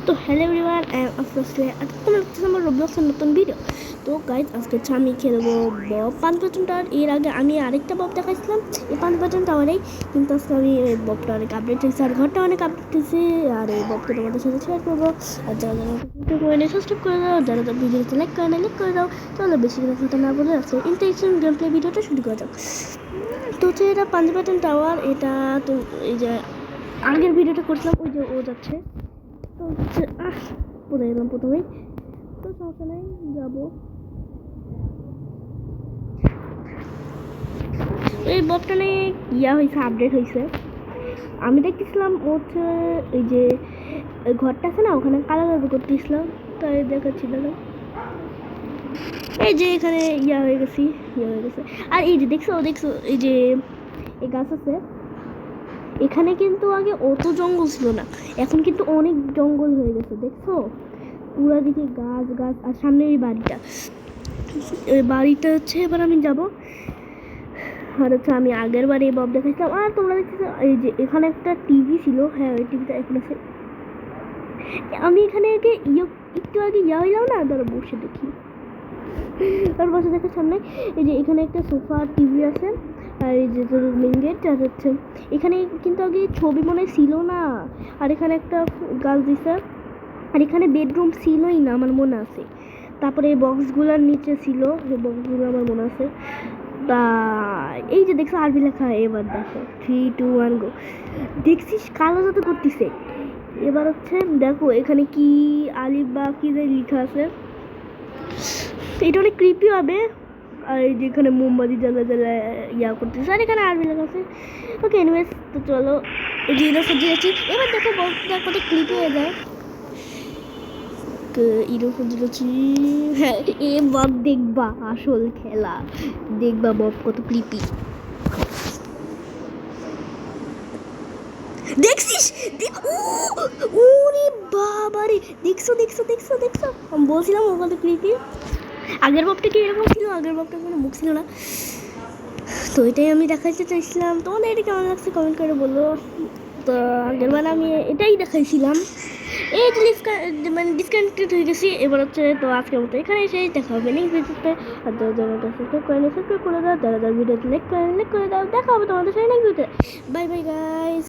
তো hello everyone, তোমরা দেখতেছো আমার রোবলক্সের নতুন ভিডিও। তো গাইজ আজকে আমি খেলবো বব 5 বাটন টাওয়ার। এর আগে আমি আরেকটা বব দেখাইছিলাম এই 5 বাটন টাওয়ারেই, কিন্তু আজকে আমি এই ববটা অনেক আপডেট হয়েছে আর ঘরটা অনেক আপডেট হয়েছে। আর এই ববটা তোমাদের সাথে শেয়ার করবো। আর যারা যারা করে নেই সাবস্ক্রাইব করে দাও, যারা যারা ভিডিওতে লাইক করে না লাইক করে দাও। তাহলে বেশি করে কথা না বলে আছে ইন্টারেকশন গেম প্লে ভিডিওটা শুরু করা যাক। তো হচ্ছে এটা 5 বাটন টাওয়ার। এটা তো এই যে আগের ভিডিওটা করছিলাম, ওই যে ও যাচ্ছে। তো হচ্ছে পড়ে এলাম প্রথমেই, তো সমস্যা নেই, যাবো। এই ববটা নিয়ে হয়েছে, আপডেট হয়েছে। আমি দেখতেছিলাম হচ্ছে এই যে ঘরটা আছে না, ওখানে কালা জাদু করতেছিলাম, তাই দেখাচ্ছি দাদা। এই যে এখানে হয়ে গেছে। আর এই যে দেখছো এই যে এই গাছ আছে, এখানে কিন্তু আগে অত জঙ্গল ছিল না, এখন কিন্তু অনেক জঙ্গল হয়ে গেছে, দেখছো? পুরা দিকে গাছ গাছ। আর সামনে এই বাড়িটা হচ্ছে এবার আমি যাব। আর হচ্ছে আমি আগের বারে বব দেখাইছিলাম। আর তোমরা দেখতেছো এই যে এখানে একটা টিভি ছিল, হ্যাঁ ওই টিভিটা এখন আছে। আমি এখানে একটু আগে হইলাম না, ধরো বসে দেখি। তার বসে দেখার সামনে এই যে এখানে একটা সোফা টিভি আছে। আর এই যে মেন গেট। আর হচ্ছে এখানে কিন্তু আগে ছবি মনে ছিল না। আর এখানে একটা গাছ দিছে। আর এখানে বেডরুম ছিলই না, আমার মনে আছে। তারপরে এই বক্সগুলোর নিচে ছিল, যে বক্সগুলো আমার মনে আছে। তা এই যে দেখছো আরবি লেখা, এবার দেখো 3, 2, 1 গো। দেখছিস কালো জাদু করতেছে। এবার হচ্ছে দেখো এখানে কি আলিফ বা কি যে লেখা আছে, এটা অনেক ক্রিপি হবে। আর এই যে এখানে মোমবাতি জ্বালা করতেছে, আর এখানে আরবি লেখা আছে। ওকে এনিওয়েজ, তো চলো এই যে সাজিয়েছি। এবার দেখো বক্সটা কত ক্রিপি হয়ে যায়। হ্যাঁ, এ বব দেখবা আসল খেলা, দেখবা বব কত ক্রিপি। দেখছিস? ওরে বাবারে, দেখছো? আমি বলছিলাম ও কত ক্রিপি। আগের ববটা কি এরকম ছিল? আগের ববটা কোনো মুখ ছিল না। তো এটাই আমি দেখাইতে চাইছিলাম। তোমাদের এটা কেমন লাগছে কমেন্ট করে বলো। তো আগের বার আমি এটাই দেখাইছিলাম। এই মানে ডিসকানেক্টেড হয়ে গেছি। এবার হচ্ছে তো আজকের মতো এখানে এসেই দেখা হবে নেক্সট ভিডিওতে। আর যারা সাবস্ক্রাইব করে সাবস্ক্রাইব করে দাও, যারা ভিডিওতে লাইক করে দাও। দেখা হবে তোমাদের সাথে নেক্সট ভিডিওতে। Bye bye guys.